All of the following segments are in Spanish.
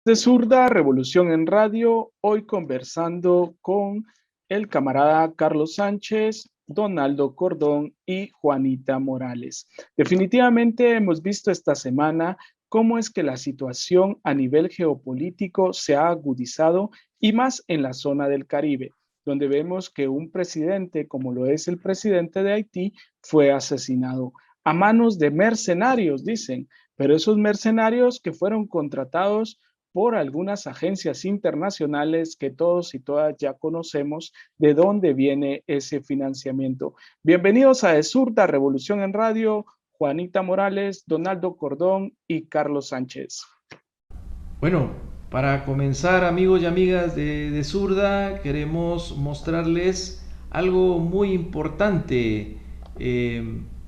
De Zurda, Revolución en Radio, hoy conversando con el camarada Carlos Sánchez, Donaldo Cordón y Juanita Morales. Definitivamente hemos visto esta semana cómo es que la situación a nivel geopolítico se ha agudizado y más en la zona del Caribe, donde vemos que un presidente, como lo es el presidente de Haití, fue asesinado a manos de mercenarios, dicen, pero esos mercenarios que fueron contratados por algunas agencias internacionales que todos y todas ya conocemos de dónde viene ese financiamiento. Bienvenidos a Esurda Revolución en Radio, Juanita Morales, Donaldo Cordón y Carlos Sánchez. Bueno, para comenzar, amigos y amigas de Zurda, queremos mostrarles algo muy importante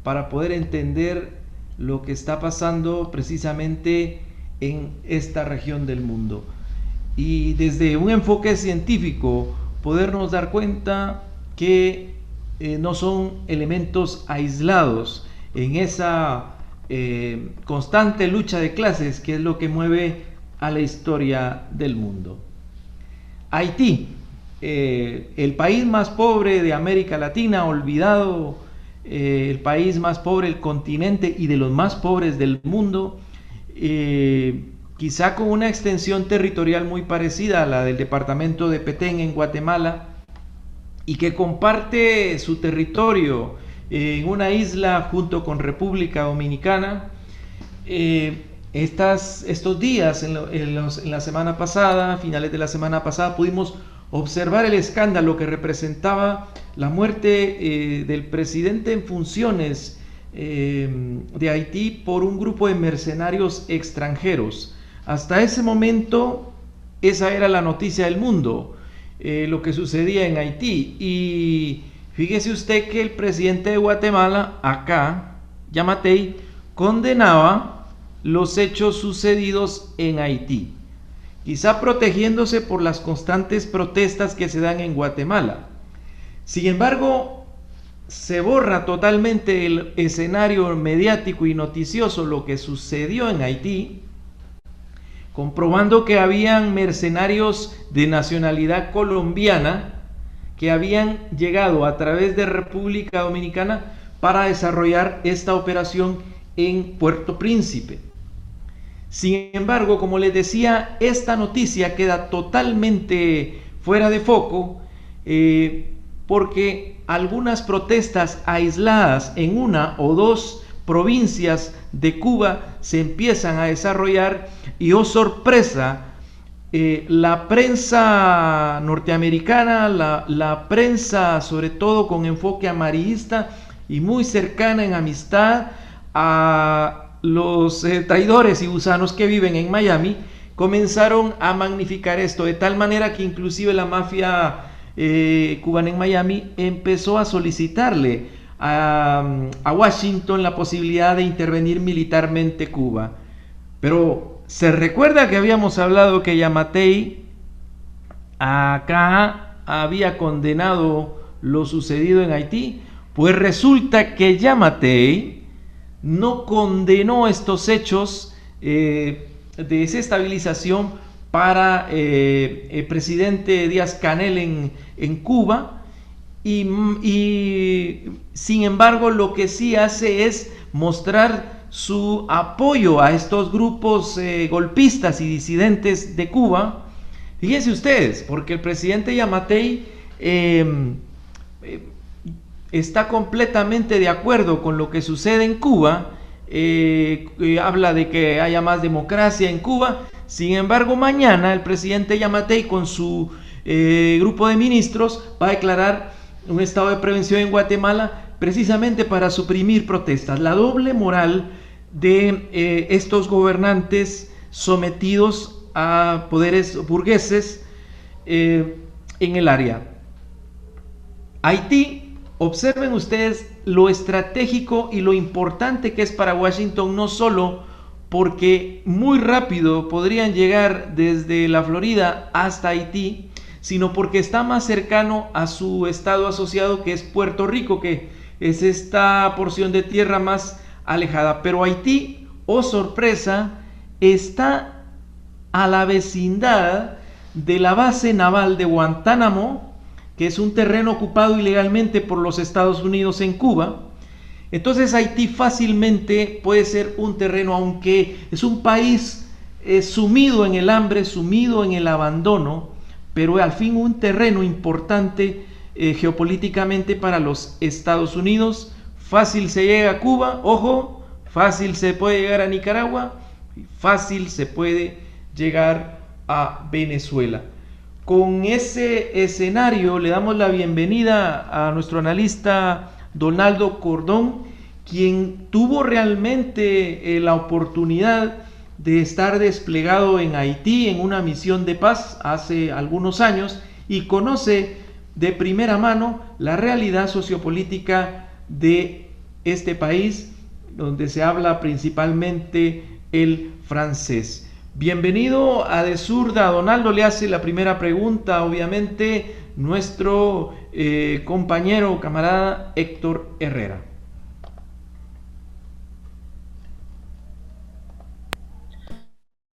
para poder entender lo que está pasando precisamente en esta región del mundo. Y desde un enfoque científico, podernos dar cuenta que no son elementos aislados en esa constante lucha de clases que es lo que mueve a la historia del mundo. Haití, el país más pobre de América Latina, olvidado, el país más pobre del continente y de los más pobres del mundo, quizá con una extensión territorial muy parecida a la del departamento de Petén en Guatemala, y que comparte su territorio en una isla junto con República Dominicana. Estos días, en la semana pasada, finales de la semana pasada, pudimos observar el escándalo que representaba la muerte del presidente en funciones de Haití por un grupo de mercenarios extranjeros. Hasta ese momento, esa era la noticia del mundo, lo que sucedía en Haití. Y fíjese usted que el presidente de Guatemala, acá, Yamatei, condenaba los hechos sucedidos en Haití, quizá protegiéndose por las constantes protestas que se dan en Guatemala. Sin embargo, se borra totalmente el escenario mediático y noticioso, lo que sucedió en Haití, comprobando que habían mercenarios de nacionalidad colombiana que habían llegado a través de República Dominicana para desarrollar esta operación en Puerto Príncipe. Sin embargo, como les decía, esta noticia queda totalmente fuera de foco porque algunas protestas aisladas en una o dos provincias de Cuba se empiezan a desarrollar y, oh sorpresa, la prensa norteamericana, la prensa sobre todo con enfoque amarillista y muy cercana en amistad a los traidores y gusanos que viven en Miami, comenzaron a magnificar esto, de tal manera que inclusive la mafia cubana en Miami empezó a solicitarle a Washington la posibilidad de intervenir militarmente Cuba. Pero se recuerda que habíamos hablado que Yamatei acá había condenado lo sucedido en Haití. Pues resulta que Yamatei no condenó estos hechos de desestabilización para el presidente Díaz-Canel en Cuba, y sin embargo lo que sí hace es mostrar su apoyo a estos grupos golpistas y disidentes de Cuba. Fíjense ustedes, porque el presidente Yamatei está completamente de acuerdo con lo que sucede en Cuba, habla de que haya más democracia en Cuba. Sin embargo, mañana el presidente Yamatei con su grupo de ministros va a declarar un estado de prevención en Guatemala precisamente para suprimir protestas. La doble moral de estos gobernantes sometidos a poderes burgueses en el área. Haití, observen ustedes lo estratégico y lo importante que es para Washington, no solo porque muy rápido podrían llegar desde la Florida hasta Haití, sino porque está más cercano a su estado asociado, que es Puerto Rico, que es esta porción de tierra más alejada. Pero Haití, oh sorpresa, está a la vecindad de la base naval de Guantánamo, que es un terreno ocupado ilegalmente por los Estados Unidos en Cuba. Entonces Haití fácilmente puede ser un terreno, aunque es un país sumido en el hambre, sumido en el abandono, pero al fin un terreno importante geopolíticamente para los Estados Unidos. Fácil se llega a Cuba, ojo, fácil se puede llegar a Nicaragua, fácil se puede llegar a Venezuela. Con ese escenario le damos la bienvenida a nuestro analista Donaldo Cordón, quien tuvo realmente la oportunidad de estar desplegado en Haití en una misión de paz hace algunos años y conoce de primera mano la realidad sociopolítica de este país, donde se habla principalmente el francés. Bienvenido a De Zurda. Donaldo le hace la primera pregunta, obviamente, nuestro compañero, camarada Héctor Herrera.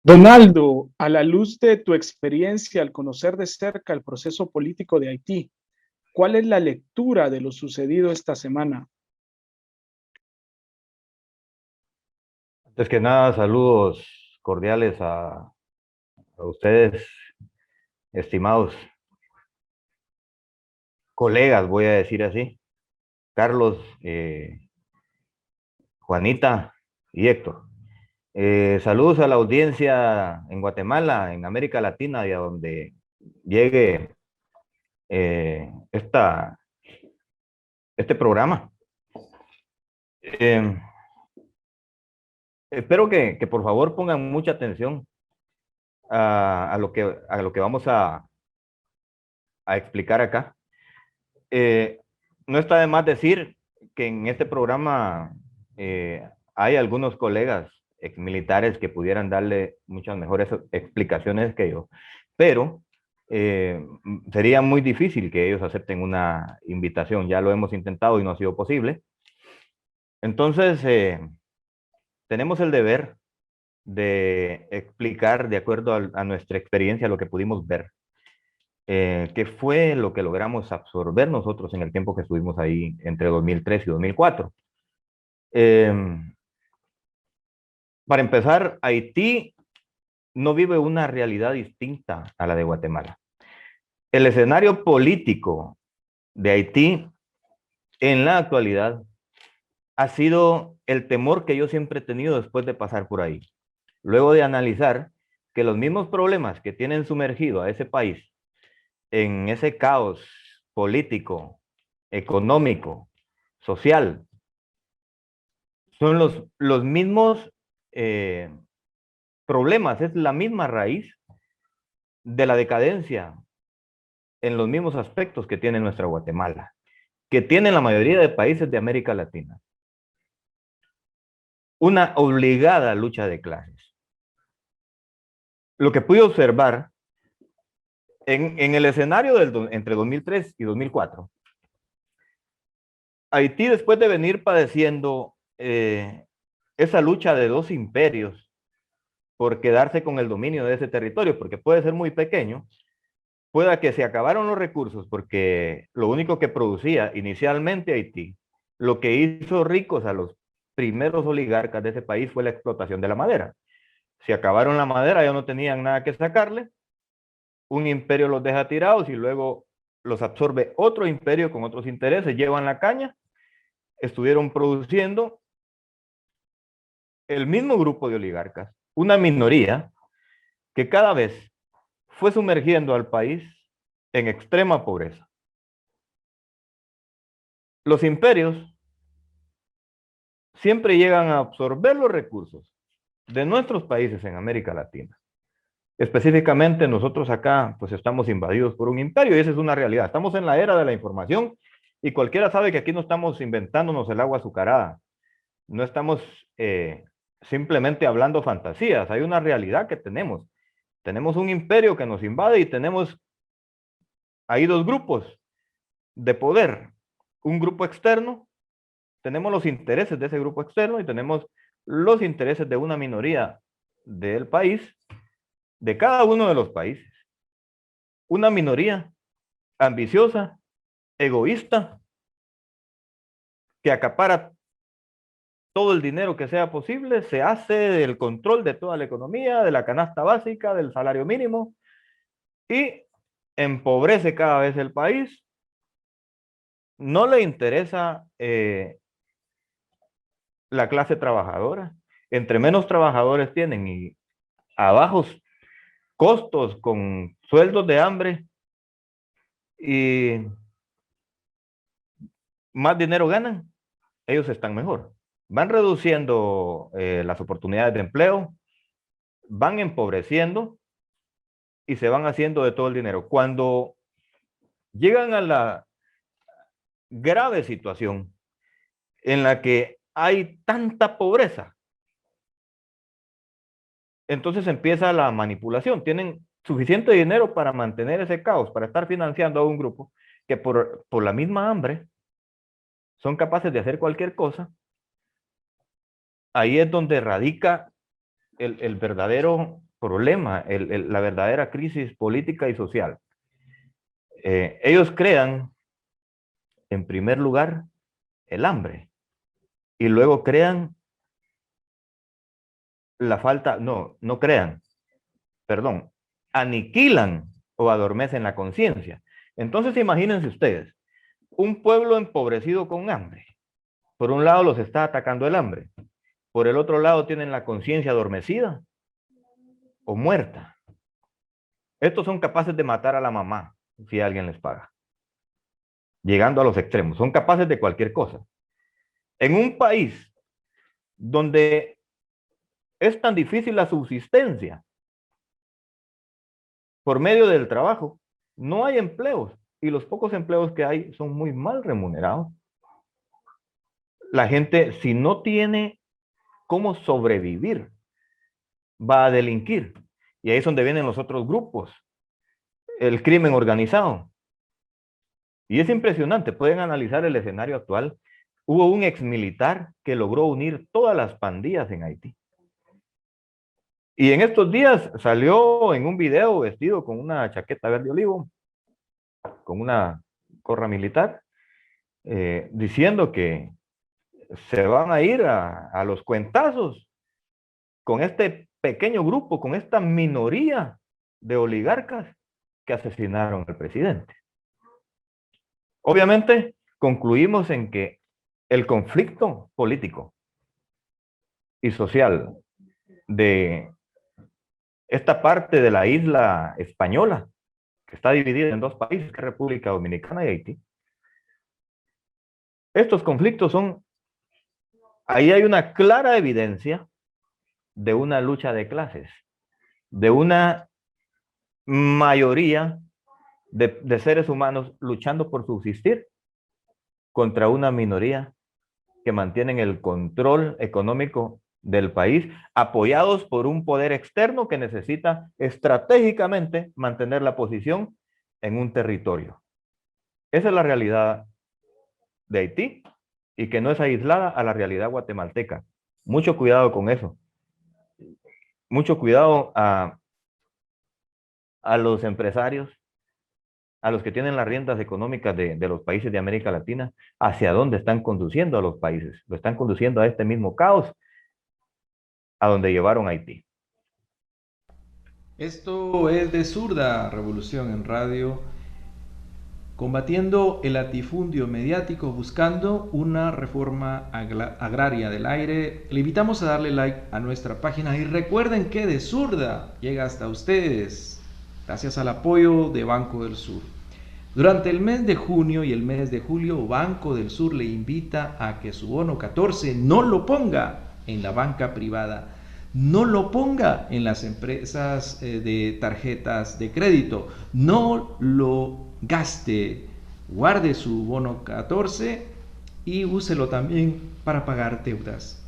Donaldo, a la luz de tu experiencia al conocer de cerca el proceso político de Haití, ¿cuál es la lectura de lo sucedido esta semana? Antes que nada, saludos cordiales a ustedes, estimados colegas, voy a decir así, Carlos, Juanita y Héctor. Saludos a la audiencia en Guatemala, en América Latina y a donde llegue este programa. Espero que por favor pongan mucha atención a lo que vamos a explicar acá. No está de más decir que en este programa hay algunos colegas exmilitares que pudieran darle muchas mejores explicaciones que yo, pero sería muy difícil que ellos acepten una invitación. Ya lo hemos intentado y no ha sido posible. Entonces, tenemos el deber de explicar de acuerdo a nuestra experiencia lo que pudimos ver. ¿Qué fue lo que logramos absorber nosotros en el tiempo que estuvimos ahí entre 2003 y 2004? Para empezar, Haití no vive una realidad distinta a la de Guatemala. El escenario político de Haití en la actualidad ha sido el temor que yo siempre he tenido después de pasar por ahí. Luego de analizar que los mismos problemas que tienen sumergido a ese país en ese caos político, económico, social, son los mismos problemas, es la misma raíz de la decadencia en los mismos aspectos que tiene nuestra Guatemala, que tienen la mayoría de países de América Latina. Una obligada lucha de clases. Lo que pude observar en el escenario entre 2003 y 2004, Haití, después de venir padeciendo esa lucha de dos imperios por quedarse con el dominio de ese territorio, porque puede ser muy pequeño, pueda que se acabaron los recursos, porque lo único que producía inicialmente Haití, lo que hizo ricos a los primeros oligarcas de ese país fue la explotación de la madera. Se acabaron la madera, ya no tenían nada que sacarle, un imperio los deja tirados y luego los absorbe otro imperio con otros intereses, llevan la caña, estuvieron produciendo el mismo grupo de oligarcas, una minoría que cada vez fue sumergiendo al país en extrema pobreza. Los imperios siempre llegan a absorber los recursos de nuestros países en América Latina. Específicamente nosotros acá pues estamos invadidos por un imperio y esa es una realidad. Estamos en la era de la información y cualquiera sabe que aquí no estamos inventándonos el agua azucarada. No estamos simplemente hablando fantasías. Hay una realidad que tenemos. Tenemos un imperio que nos invade y tenemos ahí dos grupos de poder. Un grupo externo, tenemos los intereses de ese grupo externo y tenemos los intereses de una minoría del país de cada uno de los países. Una minoría ambiciosa, egoísta, que acapara todo el dinero que sea posible, se hace del control de toda la economía, de la canasta básica, del salario mínimo, y empobrece cada vez el país. No le interesa la clase trabajadora. Entre menos trabajadores tienen y a bajos costos, con sueldos de hambre, y más dinero ganan, ellos están mejor. Van reduciendo las oportunidades de empleo, van empobreciendo y se van haciendo de todo el dinero. Cuando llegan a la grave situación en la que hay tanta pobreza, entonces empieza la manipulación. Tienen suficiente dinero para mantener ese caos, para estar financiando a un grupo que por la misma hambre son capaces de hacer cualquier cosa. Ahí es donde radica el verdadero problema, la verdadera crisis política y social. Ellos crean, en primer lugar, el hambre, y luego crean la falta, no crean, perdón, aniquilan o adormecen la conciencia. Entonces imagínense ustedes, un pueblo empobrecido con hambre. Por un lado los está atacando el hambre, por el otro lado tienen la conciencia adormecida o muerta. Estos son capaces de matar a la mamá si alguien les paga. Llegando a los extremos, son capaces de cualquier cosa. En un país donde es tan difícil la subsistencia por medio del trabajo, no hay empleos, y los pocos empleos que hay son muy mal remunerados. La gente, si no tiene cómo sobrevivir, va a delinquir. Y ahí es donde vienen los otros grupos, el crimen organizado. Y es impresionante, pueden analizar el escenario actual. Hubo un exmilitar que logró unir todas las pandillas en Haití. Y en estos días salió en un video vestido con una chaqueta verde olivo, con una gorra militar, diciendo que se van a ir a los cuentazos con este pequeño grupo, con esta minoría de oligarcas que asesinaron al presidente. Obviamente, concluimos en que el conflicto político y social de esta parte de la isla española, que está dividida en dos países, que es República Dominicana y Haití, estos conflictos son, ahí hay una clara evidencia de una lucha de clases, de una mayoría de seres humanos luchando por subsistir contra una minoría que mantienen el control económico del país, apoyados por un poder externo que necesita estratégicamente mantener la posición en un territorio. Esa es la realidad de Haití, y que no es aislada a la realidad guatemalteca. Mucho cuidado con eso. Mucho cuidado a los empresarios, a los que tienen las riendas económicas de los países de América Latina, hacia dónde están conduciendo a los países. Lo están conduciendo a este mismo caos a donde llevaron a Haití. Esto es de Zurda Revolución en Radio, combatiendo el latifundio mediático, buscando una reforma agraria del aire. Le invitamos a darle like a nuestra página y recuerden que de Zurda llega hasta ustedes gracias al apoyo de Banco del Sur. Durante el mes de junio y el mes de julio, Banco del Sur le invita a que su bono 14 no lo ponga en la banca privada, no lo ponga en las empresas de tarjetas de crédito, no lo gaste, guarde su bono 14 y úselo también para pagar deudas.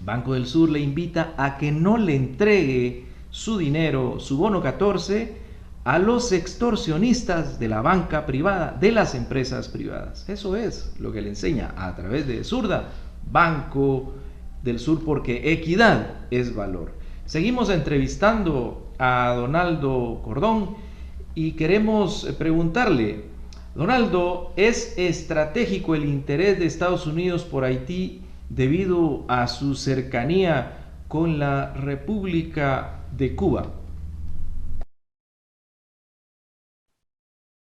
Banco del Sur le invita a que no le entregue su dinero, su bono 14, a los extorsionistas de la banca privada, de las empresas privadas. Eso es lo que le enseña a través de Zurda Banco del Sur, porque equidad es valor. Seguimos entrevistando a Donaldo Cordón y queremos preguntarle, Donaldo, ¿es estratégico el interés de Estados Unidos por Haití debido a su cercanía con la República de Cuba?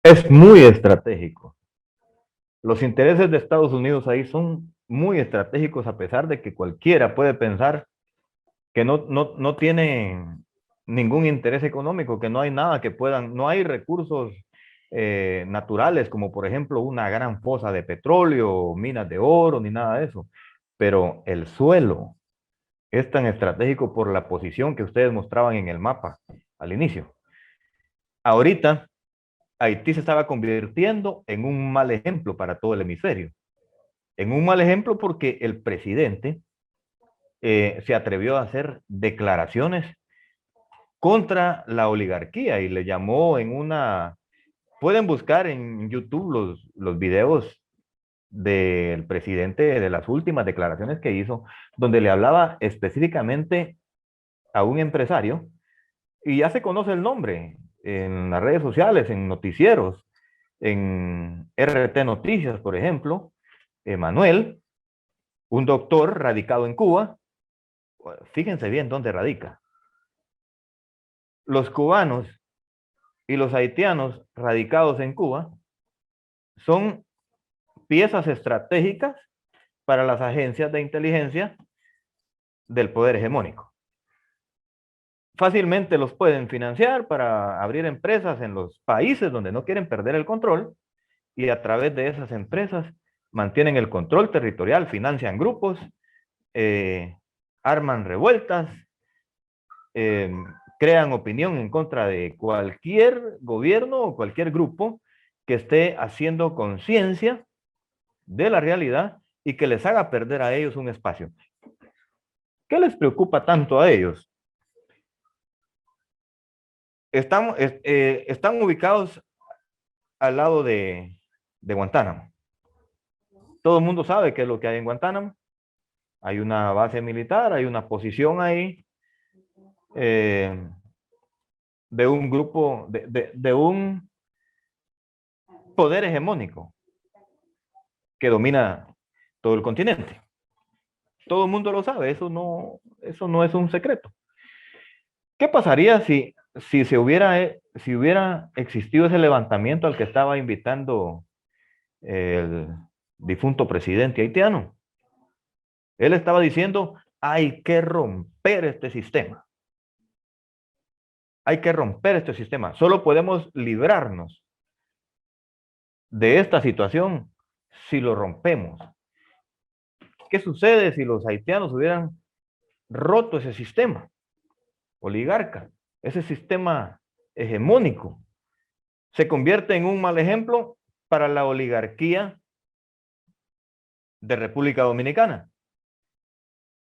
Es muy estratégico. Los intereses de Estados Unidos ahí son muy estratégicos, a pesar de que cualquiera puede pensar que no tienen ningún interés económico, que no hay nada que puedan, no hay recursos naturales, como por ejemplo una gran fosa de petróleo, minas de oro, ni nada de eso. Pero el suelo es tan estratégico por la posición que ustedes mostraban en el mapa al inicio. Ahorita, Haití se estaba convirtiendo en un mal ejemplo para todo el hemisferio. En un mal ejemplo porque el presidente se atrevió a hacer declaraciones contra la oligarquía y le llamó en una... Pueden buscar en YouTube los videos del presidente de las últimas declaraciones que hizo, donde le hablaba específicamente a un empresario, y ya se conoce el nombre en las redes sociales, en noticieros, en RT Noticias, por ejemplo, Manuel, un doctor radicado en Cuba. Fíjense bien dónde radica. Los cubanos y los haitianos radicados en Cuba son piezas estratégicas para las agencias de inteligencia del poder hegemónico. Fácilmente los pueden financiar para abrir empresas en los países donde no quieren perder el control, y a través de esas empresas mantienen el control territorial, financian grupos, arman revueltas, crean opinión en contra de cualquier gobierno o cualquier grupo que esté haciendo conciencia de la realidad y que les haga perder a ellos un espacio. ¿Qué les preocupa tanto a ellos? Están ubicados al lado de Guantánamo. Todo el mundo sabe qué es lo que hay en Guantánamo. Hay una base militar, hay una posición ahí de un grupo, de un poder hegemónico que domina todo el continente. Todo el mundo lo sabe, eso no es un secreto. ¿Qué pasaría si hubiera existido ese levantamiento al que estaba invitando el difunto presidente haitiano? Él estaba diciendo, hay que romper este sistema. Hay que romper este sistema. Solo podemos librarnos de esta situación si lo rompemos. ¿Qué sucede si los haitianos hubieran roto ese sistema oligarca, ese sistema hegemónico? Se convierte en un mal ejemplo para la oligarquía de República Dominicana.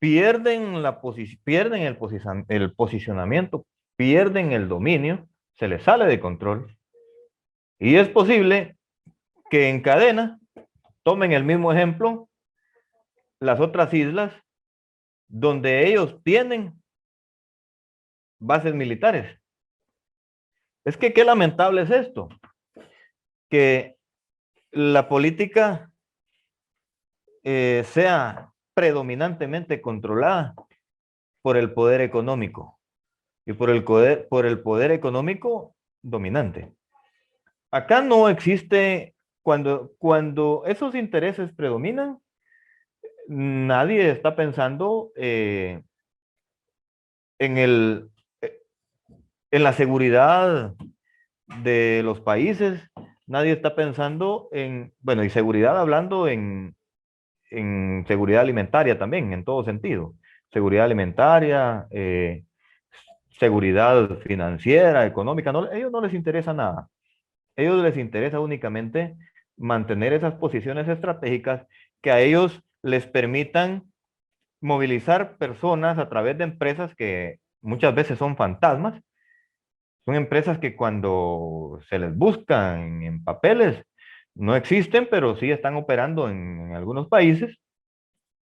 Pierden el posicionamiento, pierden el dominio, se les sale de control, y es posible que en cadena tomen el mismo ejemplo las otras islas donde ellos tienen bases militares. Es que qué lamentable es esto, que la política sea predominantemente controlada por el poder económico y por el poder económico dominante. Acá no existe, cuando esos intereses predominan, nadie está pensando en la seguridad de los países, nadie está pensando en, bueno, y seguridad hablando en seguridad alimentaria también, en todo sentido. Seguridad alimentaria, seguridad financiera, económica, no, a ellos no les interesa nada. A ellos les interesa únicamente mantener esas posiciones estratégicas que a ellos les permitan movilizar personas a través de empresas que muchas veces son fantasmas. Son empresas que cuando se les buscan en papeles no existen, pero sí están operando en algunos países,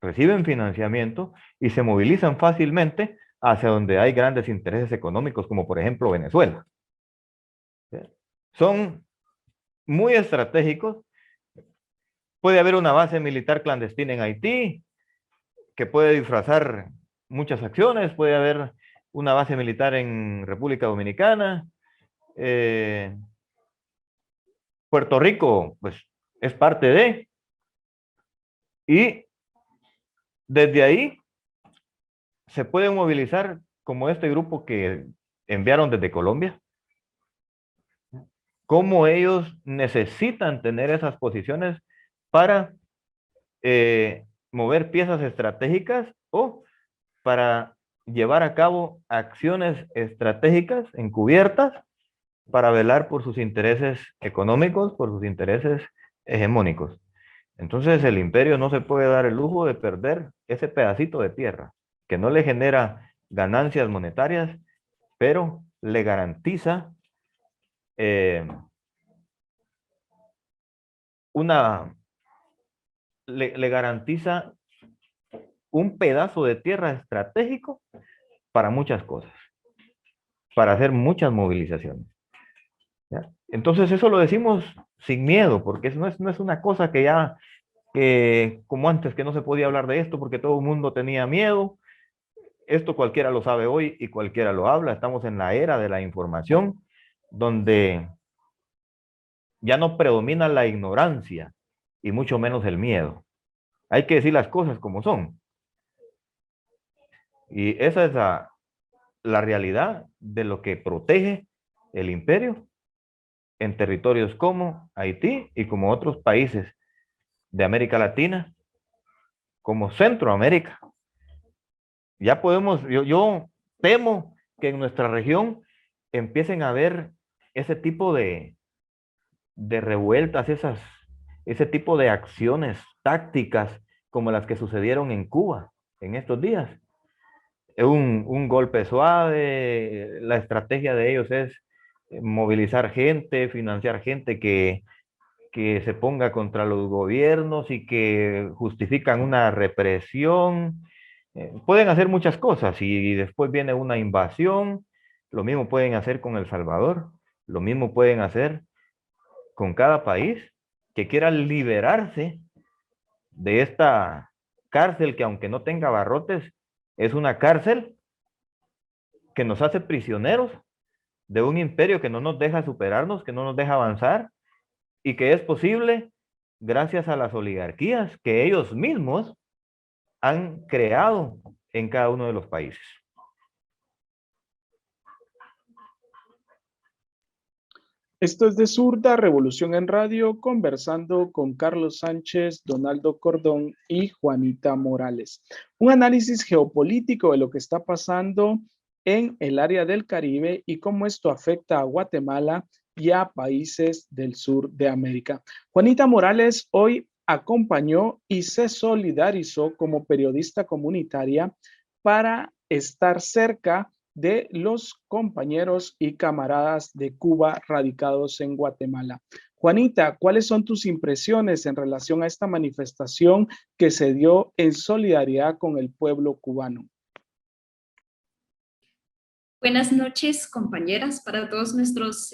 reciben financiamiento y se movilizan fácilmente hacia donde hay grandes intereses económicos, como por ejemplo Venezuela. Son muy estratégicos. Puede haber una base militar clandestina en Haití, que puede disfrazar muchas acciones. Puede haber una base militar en República Dominicana. Puerto Rico, pues, es parte de. Y desde ahí se pueden movilizar como este grupo que enviaron desde Colombia. Cómo ellos necesitan tener esas posiciones para mover piezas estratégicas o para llevar a cabo acciones estratégicas encubiertas para velar por sus intereses económicos, por sus intereses hegemónicos. Entonces el imperio no se puede dar el lujo de perder ese pedacito de tierra que no le genera ganancias monetarias, pero le garantiza le garantiza un pedazo de tierra estratégico para muchas cosas, para hacer muchas movilizaciones. ¿Ya? Entonces eso lo decimos sin miedo, porque no es una cosa que ya, como antes, que no se podía hablar de esto porque todo el mundo tenía miedo. Esto cualquiera lo sabe hoy y cualquiera lo habla. Estamos en la era de la información, donde ya no predomina la ignorancia y mucho menos el miedo. Hay que decir las cosas como son. Y esa es la realidad de lo que protege el imperio en territorios como Haití y como otros países de América Latina, como Centroamérica. Ya podemos, yo temo que en nuestra región empiecen a haber ese tipo de revueltas, ese tipo de acciones tácticas como las que sucedieron en Cuba en estos días. Un golpe suave, la estrategia de ellos es movilizar gente, financiar gente que se ponga contra los gobiernos y que justifican una represión. Pueden hacer muchas cosas y después viene una invasión. Lo mismo pueden hacer con El Salvador, lo mismo pueden hacer con cada país que quiera liberarse de esta cárcel que, aunque no tenga barrotes, es una cárcel que nos hace prisioneros de un imperio que no nos deja superarnos, que no nos deja avanzar, y que es posible gracias a las oligarquías que ellos mismos han creado en cada uno de los países. Esto es de Zurda, Revolución en Radio, conversando con Carlos Sánchez, Donaldo Cordón y Juanita Morales. Un análisis geopolítico de lo que está pasando en el área del Caribe y cómo esto afecta a Guatemala y a países del sur de América. Juanita Morales hoy acompañó y se solidarizó como periodista comunitaria para estar cerca de los compañeros y camaradas de Cuba radicados en Guatemala. Juanita, ¿cuáles son tus impresiones en relación a esta manifestación que se dio en solidaridad con el pueblo cubano? Buenas noches, compañeras, para todos nuestros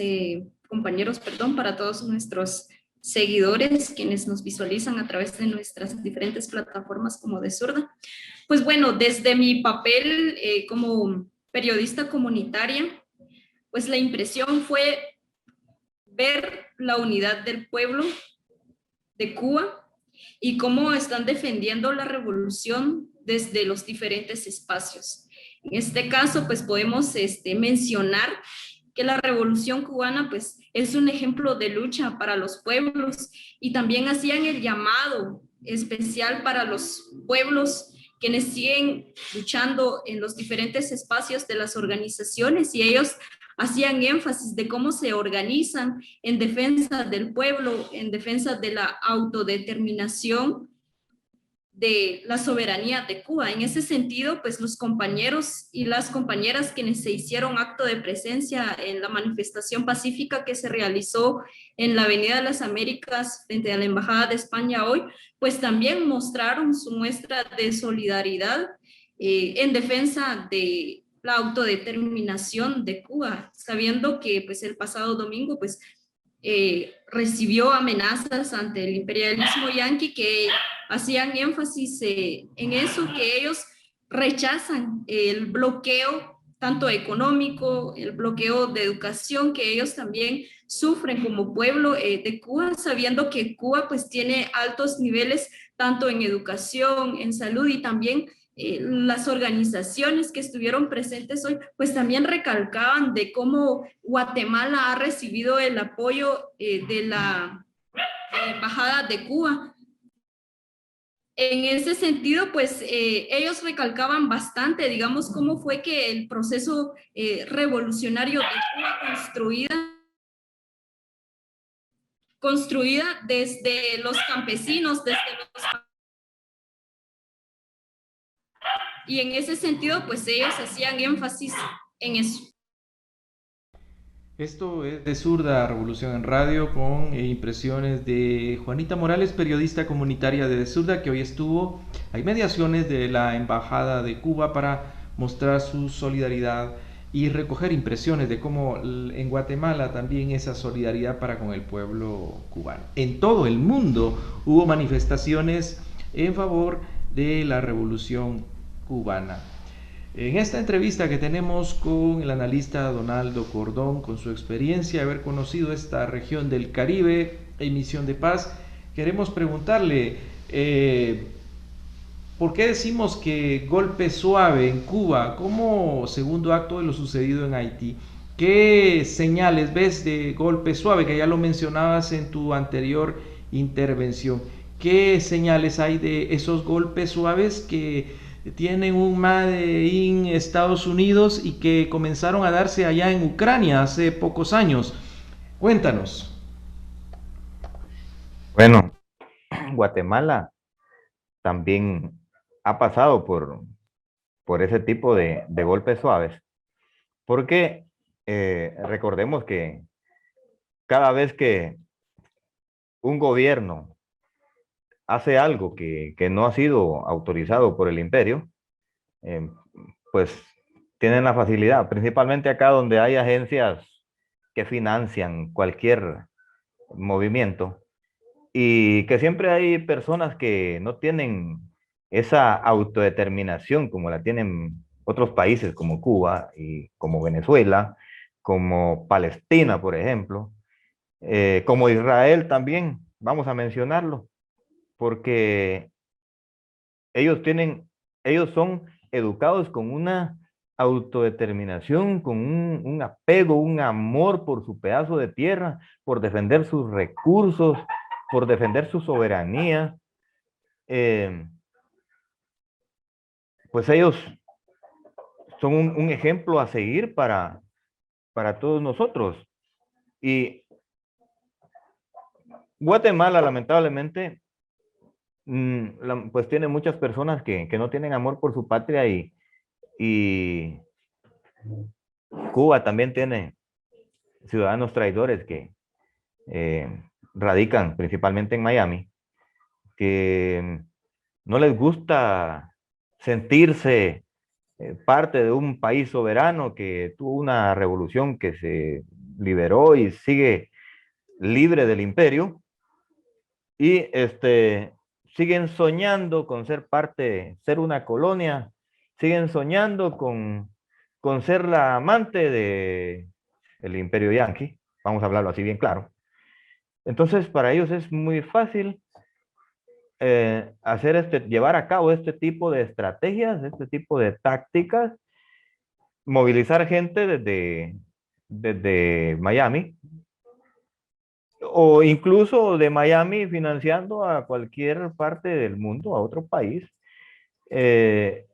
compañeros, para todos nuestros seguidores, quienes nos visualizan a través de nuestras diferentes plataformas como de Zurda. Pues bueno, desde mi papel como periodista comunitaria, pues la impresión fue ver la unidad del pueblo de Cuba y cómo están defendiendo la revolución desde los diferentes espacios. En este caso, pues podemos mencionar que la revolución cubana pues es un ejemplo de lucha para los pueblos y también hacían el llamado especial para los pueblos quienes siguen luchando en los diferentes espacios de las organizaciones, y ellos hacían énfasis de cómo se organizan en defensa del pueblo, en defensa de la autodeterminación, de la soberanía de Cuba. En ese sentido, pues los compañeros y las compañeras quienes se hicieron acto de presencia en la manifestación pacífica que se realizó en la Avenida de las Américas frente a la Embajada de España hoy, pues también mostraron su muestra de solidaridad en defensa de la autodeterminación de Cuba, sabiendo que pues el pasado domingo pues recibió amenazas ante el imperialismo yanqui que hacían énfasis en eso, que ellos rechazan el bloqueo tanto económico, el bloqueo de educación que ellos también sufren como pueblo de Cuba, sabiendo que Cuba pues tiene altos niveles tanto en educación, en salud y también las organizaciones que estuvieron presentes hoy, pues también recalcaban de cómo Guatemala ha recibido el apoyo de la Embajada de Cuba. En ese sentido, pues ellos recalcaban bastante, digamos, cómo fue que el proceso revolucionario de Cuba construida desde los campesinos, desde los... Y en ese sentido, pues ellos hacían énfasis en eso. Esto es de Zurda Revolución en Radio con impresiones de Juanita Morales, periodista comunitaria de Zurda, que hoy estuvo a inmediaciones de la Embajada de Cuba para mostrar su solidaridad y recoger impresiones de cómo en Guatemala también esa solidaridad para con el pueblo cubano. En todo el mundo hubo manifestaciones en favor de la Revolución cubana. En esta entrevista que tenemos con el analista Donaldo Cordón, con su experiencia de haber conocido esta región del Caribe en misión de paz, queremos preguntarle ¿por qué decimos que golpe suave en Cuba como segundo acto de lo sucedido en Haití? ¿Qué señales ves de golpe suave, que ya lo mencionabas en tu anterior intervención? ¿Qué señales hay de esos golpes suaves que tienen un Made in Estados Unidos y que comenzaron a darse allá en Ucrania hace pocos años? Cuéntanos. Bueno, Guatemala también ha pasado por ese tipo de golpes suaves, porque recordemos que cada vez que un gobierno hace algo que no ha sido autorizado por el imperio, pues tienen la facilidad, principalmente acá donde hay agencias que financian cualquier movimiento y que siempre hay personas que no tienen esa autodeterminación como la tienen otros países como Cuba y como Venezuela, como Palestina, por ejemplo, como Israel también, vamos a mencionarlo, porque ellos son educados con una autodeterminación, con un apego, un amor por su pedazo de tierra, por defender sus recursos, por defender su soberanía. Pues ellos son un ejemplo a seguir para todos nosotros. Y Guatemala, lamentablemente, pues tiene muchas personas que no tienen amor por su patria y Cuba también tiene ciudadanos traidores que radican principalmente en Miami, que no les gusta sentirse parte de un país soberano que tuvo una revolución que se liberó y sigue libre del imperio y siguen soñando con ser parte, ser una colonia, siguen soñando con ser la amante de el imperio yanqui, vamos a hablarlo así bien claro. Entonces para ellos es muy fácil llevar a cabo este tipo de estrategias, este tipo de tácticas, movilizar gente desde Miami o incluso de Miami financiando a cualquier parte del mundo, a otro país, en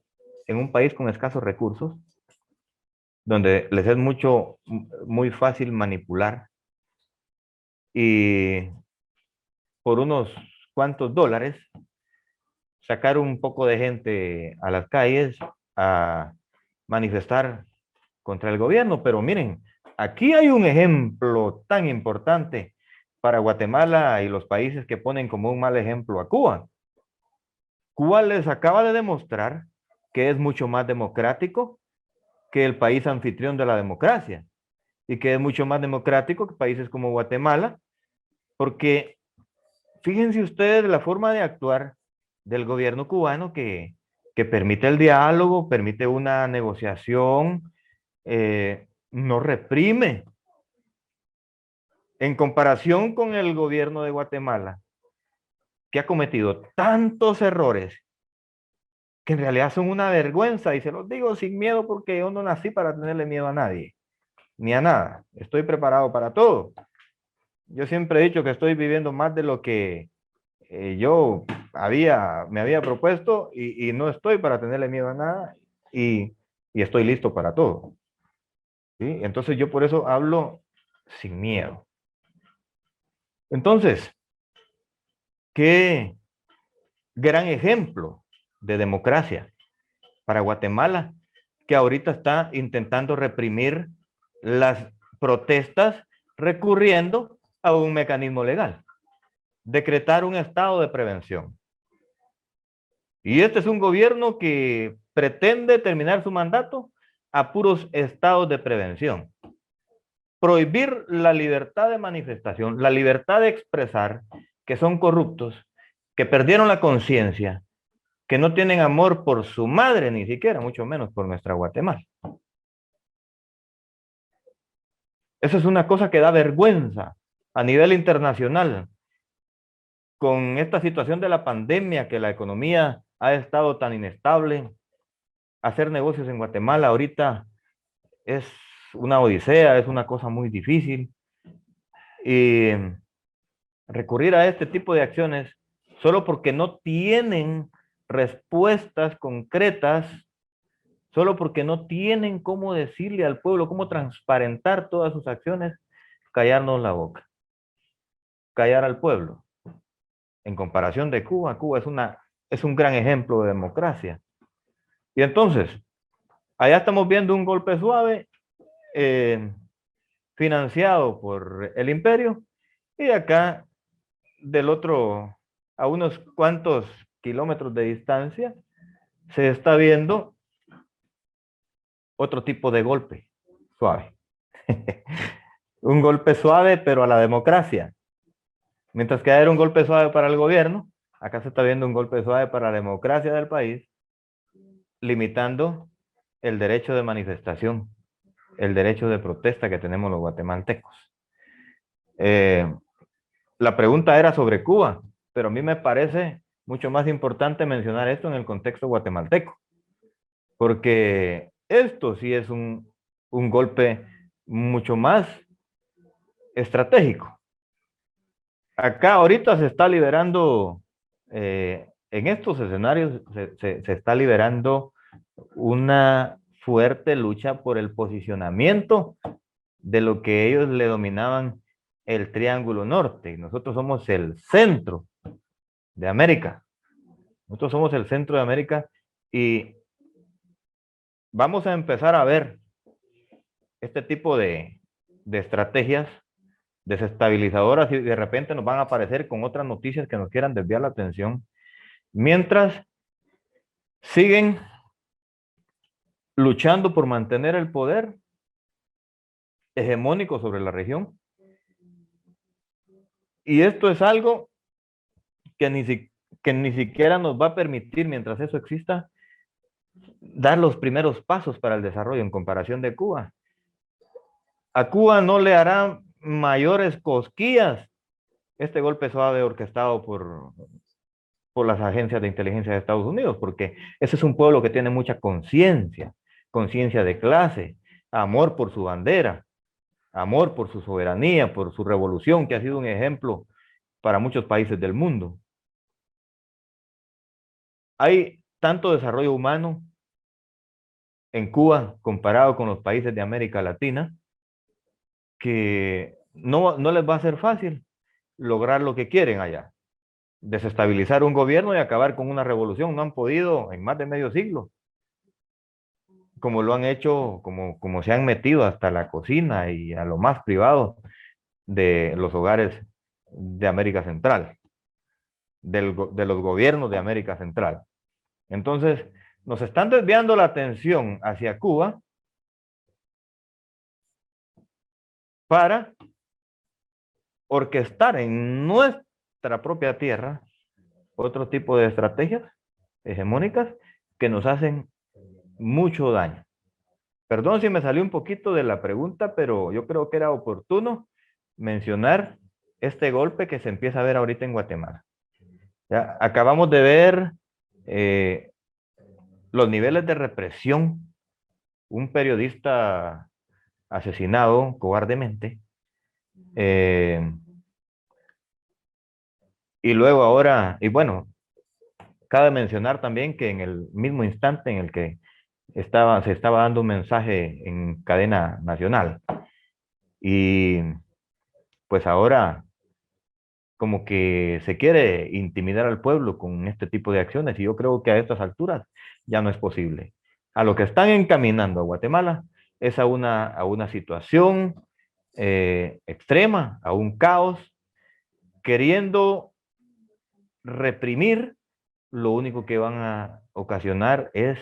un país con escasos recursos, donde les es muy fácil manipular y por unos cuantos dólares sacar un poco de gente a las calles a manifestar contra el gobierno. Pero miren, aquí hay un ejemplo tan importante para Guatemala y los países que ponen como un mal ejemplo a Cuba. Cuba les acaba de demostrar que es mucho más democrático que el país anfitrión de la democracia y que es mucho más democrático que países como Guatemala, porque fíjense ustedes la forma de actuar del gobierno cubano que permite el diálogo, permite una negociación, no reprime. En comparación con el gobierno de Guatemala, que ha cometido tantos errores que en realidad son una vergüenza, y se los digo sin miedo porque yo no nací para tenerle miedo a nadie, ni a nada. Estoy preparado para todo. Yo siempre he dicho que estoy viviendo más de lo que yo me había propuesto y no estoy para tenerle miedo a nada y estoy listo para todo. ¿Sí? Entonces yo por eso hablo sin miedo. Entonces, qué gran ejemplo de democracia para Guatemala, que ahorita está intentando reprimir las protestas recurriendo a un mecanismo legal, decretar un estado de prevención. Y este es un gobierno que pretende terminar su mandato a puros estados de prevención. Prohibir la libertad de manifestación, la libertad de expresar, que son corruptos, que perdieron la conciencia, que no tienen amor por su madre, ni siquiera, mucho menos por nuestra Guatemala. Eso es una cosa que da vergüenza a nivel internacional. Con esta situación de la pandemia, que la economía ha estado tan inestable, hacer negocios en Guatemala ahorita es una odisea, es una cosa muy difícil. Y recurrir a este tipo de acciones solo porque no tienen respuestas concretas, solo porque no tienen cómo decirle al pueblo, cómo transparentar todas sus acciones, callarnos la boca, callar al pueblo. En comparación de Cuba, Cuba es un gran ejemplo de democracia. Y entonces, allá estamos viendo un golpe suave financiado por el imperio, y acá del otro, a unos cuantos kilómetros de distancia, se está viendo otro tipo de golpe suave. Un golpe suave, pero a la democracia. Mientras que era un golpe suave para el gobierno, acá se está viendo un golpe suave para la democracia del país, limitando el derecho de manifestación, el derecho de protesta que tenemos los guatemaltecos. La pregunta era sobre Cuba, pero a mí me parece mucho más importante mencionar esto en el contexto guatemalteco, porque esto sí es un golpe mucho más estratégico. Acá ahorita se está liberando, en estos escenarios se está liberando una fuerte lucha por el posicionamiento de lo que ellos le dominaban el Triángulo Norte. Y nosotros somos el centro de América. Nosotros somos el centro de América y vamos a empezar a ver este tipo de estrategias desestabilizadoras y de repente nos van a aparecer con otras noticias que nos quieran desviar la atención, mientras siguen luchando por mantener el poder hegemónico sobre la región. Y esto es algo que ni siquiera nos va a permitir, mientras eso exista, dar los primeros pasos para el desarrollo en comparación de Cuba. A Cuba no le hará mayores cosquillas este golpe suave orquestado por las agencias de inteligencia de Estados Unidos, porque ese es un pueblo que tiene mucha conciencia de clase, amor por su bandera, amor por su soberanía, por su revolución, que ha sido un ejemplo para muchos países del mundo. Hay tanto desarrollo humano en Cuba comparado con los países de América Latina que no les va a ser fácil lograr lo que quieren allá. Desestabilizar un gobierno y acabar con una revolución. No han podido en más de medio siglo. Como lo han hecho, como se han metido hasta la cocina y a lo más privado de los hogares de América Central, de los gobiernos de América Central. Entonces, Nos están desviando la atención hacia Cuba para orquestar en nuestra propia tierra otro tipo de estrategias hegemónicas que nos hacen mucho daño. Perdón si me salió un poquito de la pregunta, pero yo creo que era oportuno mencionar este golpe que se empieza a ver ahorita en Guatemala. Ya, acabamos de ver los niveles de represión. Un periodista asesinado cobardemente. Y luego ahora, y bueno, cabe mencionar también que en el mismo instante en el que se estaba dando un mensaje en cadena nacional. Y pues ahora como que se quiere intimidar al pueblo con este tipo de acciones, y yo creo que a estas alturas ya no es posible. A lo que están encaminando a Guatemala es a una situación extrema, a un caos, queriendo reprimir. Lo único que van a ocasionar es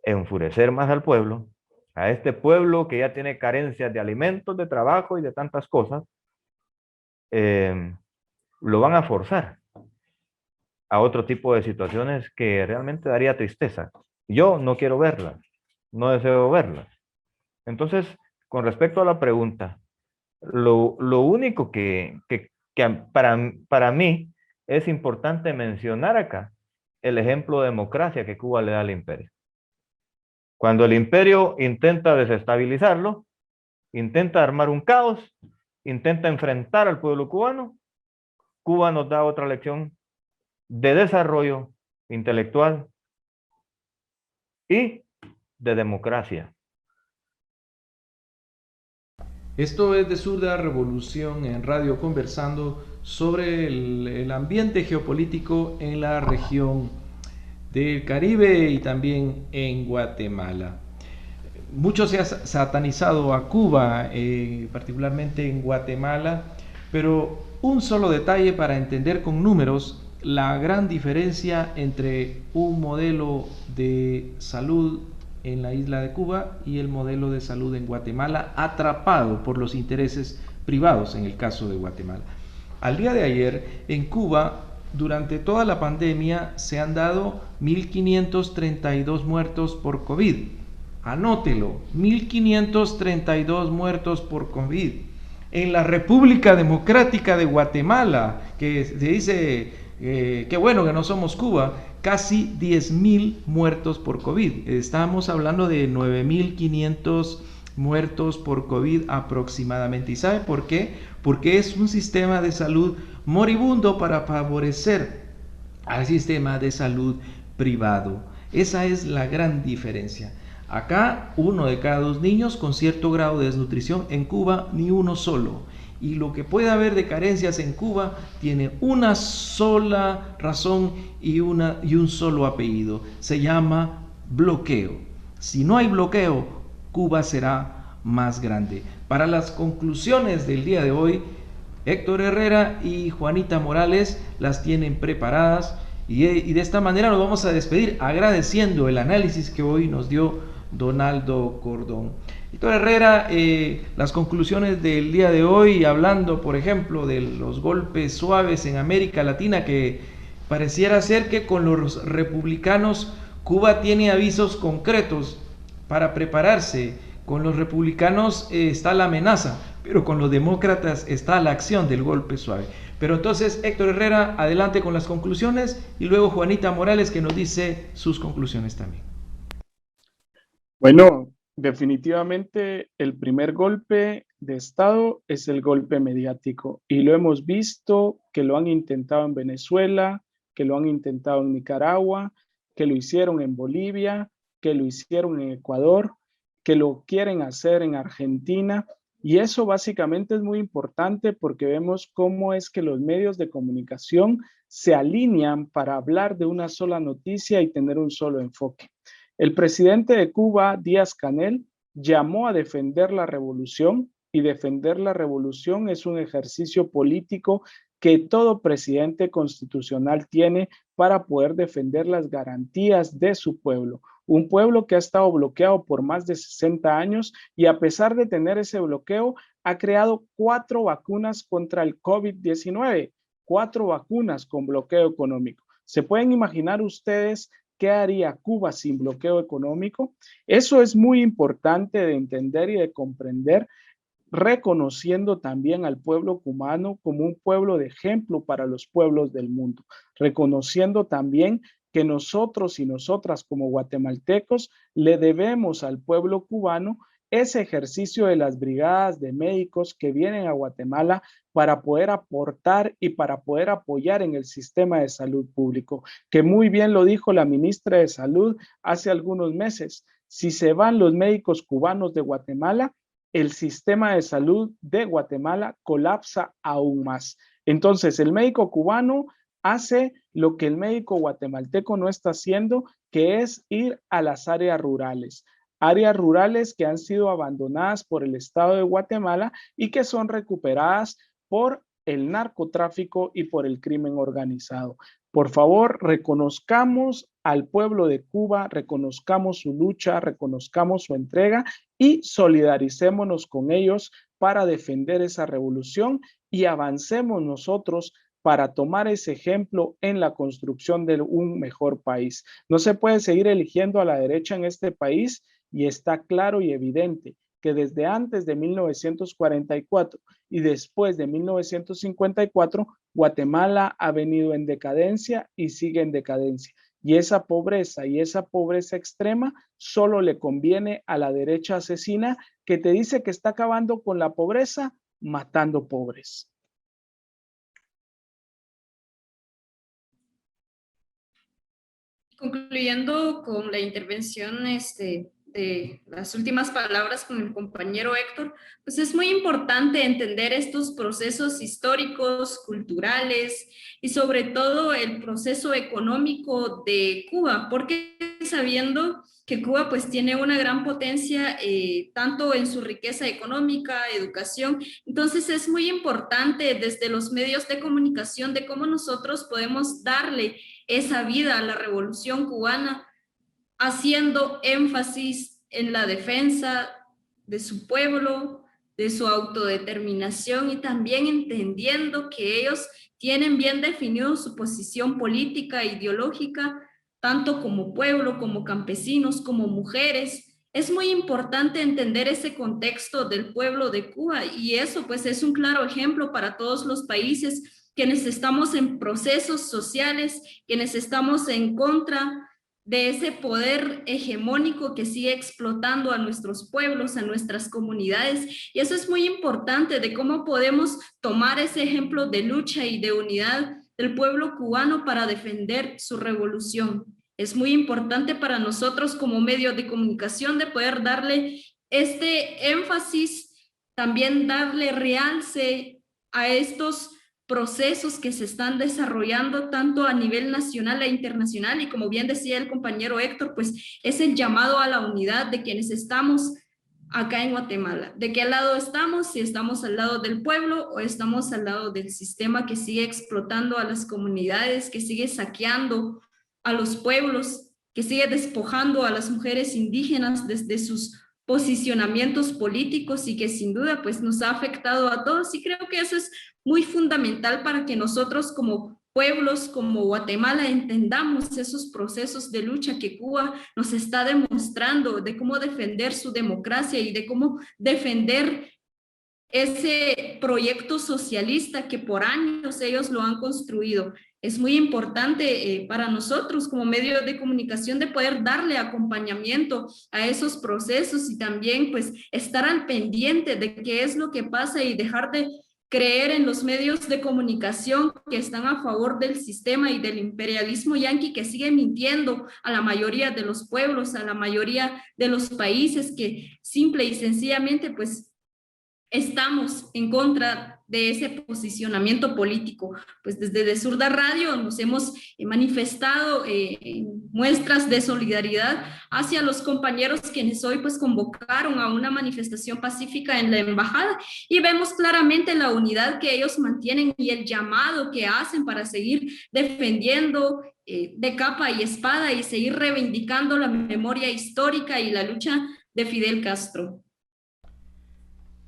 enfurecer más al pueblo, a este pueblo que ya tiene carencias de alimentos, de trabajo y de tantas cosas. Lo van a forzar a otro tipo de situaciones que realmente daría tristeza. Yo no quiero verlas, no deseo verlas. Entonces, con respecto a la pregunta, lo único que para mí es importante mencionar acá, el ejemplo de democracia que Cuba le da al imperio. Cuando el imperio intenta desestabilizarlo, intenta armar un caos, intenta enfrentar al pueblo cubano, Cuba nos da otra lección de desarrollo intelectual y de democracia. Esto es de Zurda Revolución en Radio, conversando sobre el ambiente geopolítico en la región del Caribe y también en Guatemala. Mucho se ha satanizado a Cuba, particularmente en Guatemala, pero un solo detalle para entender con números la gran diferencia entre un modelo de salud en la isla de Cuba y el modelo de salud en Guatemala, atrapado por los intereses privados en el caso de Guatemala. Al día de ayer, en Cuba, durante toda la pandemia, se han dado 1.532 muertos por COVID. Anótelo, 1.532 muertos por COVID. En la República Democrática de Guatemala, que se dice qué bueno que no somos Cuba, casi 10.000 muertos por COVID. Estamos hablando de 9.500 muertos por COVID aproximadamente. ¿Y sabe por qué? Porque es un sistema de salud moribundo para favorecer al sistema de salud privado. Esa es la gran diferencia. Acá, 1 de cada 2 niños con cierto grado de desnutrición. En Cuba, ni uno solo. Y lo que puede haber de carencias en Cuba tiene una sola razón y un solo apellido. Se llama bloqueo. Si no hay bloqueo, Cuba será más grande. Para las conclusiones del día de hoy, Héctor Herrera y Juanita Morales las tienen preparadas, y de esta manera nos vamos a despedir agradeciendo el análisis que hoy nos dio Donaldo Cordón. Héctor Herrera, las conclusiones del día de hoy, hablando por ejemplo de los golpes suaves en América Latina, que pareciera ser que con los republicanos Cuba tiene avisos concretos para prepararse. Con los republicanos está la amenaza, pero con los demócratas está la acción del golpe suave. Pero entonces, Héctor Herrera, adelante con las conclusiones, y luego Juanita Morales, que nos dice sus conclusiones también. Bueno, definitivamente el primer golpe de Estado es el golpe mediático, y lo hemos visto que lo han intentado en Venezuela, que lo han intentado en Nicaragua, que lo hicieron en Bolivia, que lo hicieron en Ecuador, que lo quieren hacer en Argentina, y eso básicamente es muy importante porque vemos cómo es que los medios de comunicación se alinean para hablar de una sola noticia y tener un solo enfoque. El presidente de Cuba, Díaz-Canel, llamó a defender la revolución, y defender la revolución es un ejercicio político que todo presidente constitucional tiene para poder defender las garantías de su pueblo. Un pueblo que ha estado bloqueado por más de 60 años y a pesar de tener ese bloqueo, ha creado 4 vacunas contra el COVID-19, 4 vacunas con bloqueo económico. ¿Se pueden imaginar ustedes qué haría Cuba sin bloqueo económico? Eso es muy importante de entender y de comprender, reconociendo también al pueblo cubano como un pueblo de ejemplo para los pueblos del mundo, reconociendo también que nosotros y nosotras como guatemaltecos le debemos al pueblo cubano ese ejercicio de las brigadas de médicos que vienen a Guatemala para poder aportar y para poder apoyar en el sistema de salud público, que muy bien lo dijo la ministra de Salud hace algunos meses. Si se van los médicos cubanos de Guatemala, el sistema de salud de Guatemala colapsa aún más. Entonces, el médico cubano hace lo que el médico guatemalteco no está haciendo, que es ir a las áreas rurales que han sido abandonadas por el Estado de Guatemala y que son recuperadas por el narcotráfico y por el crimen organizado. Por favor, reconozcamos al pueblo de Cuba, reconozcamos su lucha, reconozcamos su entrega y solidaricémonos con ellos para defender esa revolución y avancemos nosotros para tomar ese ejemplo en la construcción de un mejor país. No se puede seguir eligiendo a la derecha en este país y está claro y evidente que desde antes de 1944 y después de 1954, Guatemala ha venido en decadencia y sigue en decadencia. Y esa pobreza extrema solo le conviene a la derecha asesina que te dice que está acabando con la pobreza matando pobres. Concluyendo con la intervención de las últimas palabras con el compañero Héctor, pues es muy importante entender estos procesos históricos, culturales y sobre todo el proceso económico de Cuba, porque sabiendo que Cuba pues tiene una gran potencia tanto en su riqueza económica, educación, entonces es muy importante desde los medios de comunicación de cómo nosotros podemos darle esa vida a la revolución cubana, haciendo énfasis en la defensa de su pueblo, de su autodeterminación y también entendiendo que ellos tienen bien definido su posición política e ideológica, tanto como pueblo, como campesinos, como mujeres. Es muy importante entender ese contexto del pueblo de Cuba y eso pues es un claro ejemplo para todos los países quienes estamos en procesos sociales, quienes estamos en contra de ese poder hegemónico que sigue explotando a nuestros pueblos, a nuestras comunidades. Y eso es muy importante de cómo podemos tomar ese ejemplo de lucha y de unidad del pueblo cubano para defender su revolución. Es muy importante para nosotros como medio de comunicación de poder darle este énfasis, también darle realce a estos procesos que se están desarrollando tanto a nivel nacional e internacional y como bien decía el compañero Héctor, pues es el llamado a la unidad de quienes estamos acá en Guatemala. ¿De qué lado estamos? Si estamos al lado del pueblo o estamos al lado del sistema que sigue explotando a las comunidades, que sigue saqueando a los pueblos, que sigue despojando a las mujeres indígenas desde sus posicionamientos políticos y que sin duda pues nos ha afectado a todos y creo que eso es muy fundamental para que nosotros como pueblos, como Guatemala, entendamos esos procesos de lucha que Cuba nos está demostrando, de cómo defender su democracia y de cómo defender ese proyecto socialista que por años ellos lo han construido. Es muy importante para nosotros como medio de comunicación de poder darle acompañamiento a esos procesos y también pues estar al pendiente de qué es lo que pasa y dejar de creer en los medios de comunicación que están a favor del sistema y del imperialismo yanqui que sigue mintiendo a la mayoría de los pueblos, a la mayoría de los países que simple y sencillamente pues estamos en contra de ese posicionamiento político. Pues desde De Zurda Radio nos hemos manifestado muestras de solidaridad hacia los compañeros quienes hoy pues convocaron a una manifestación pacífica en la embajada, y vemos claramente la unidad que ellos mantienen y el llamado que hacen para seguir defendiendo de capa y espada y seguir reivindicando la memoria histórica y la lucha de Fidel Castro.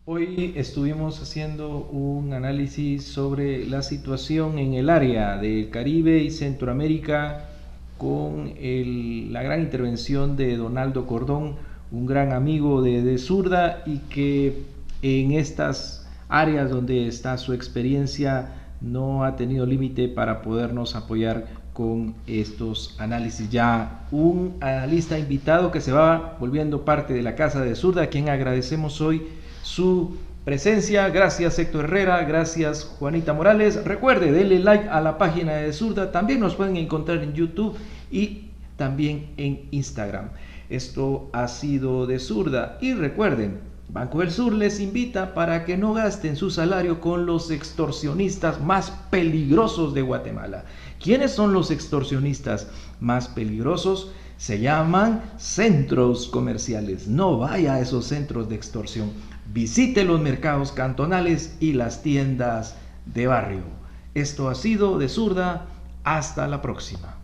Hoy estuvimos haciendo un análisis sobre la situación en el área del Caribe y Centroamérica con la gran intervención de Donaldo Cordón, un gran amigo de Zurda, y que en estas áreas donde está su experiencia no ha tenido límite para podernos apoyar con estos análisis. Ya un analista invitado que se va volviendo parte de la Casa de Zurda, a quien agradecemos hoy su presencia. Gracias Héctor Herrera, gracias Juanita Morales. Recuerde, denle like a la página de Zurda, también nos pueden encontrar en YouTube y también en Instagram. Esto ha sido De Zurda, y recuerden, Banco del Sur les invita para que no gasten su salario con los extorsionistas más peligrosos de Guatemala. ¿Quiénes son los extorsionistas más peligrosos? Se llaman centros comerciales. No vaya a esos centros de extorsión. Visite los mercados cantonales y las tiendas de barrio. Esto ha sido De Zurda. Hasta la próxima.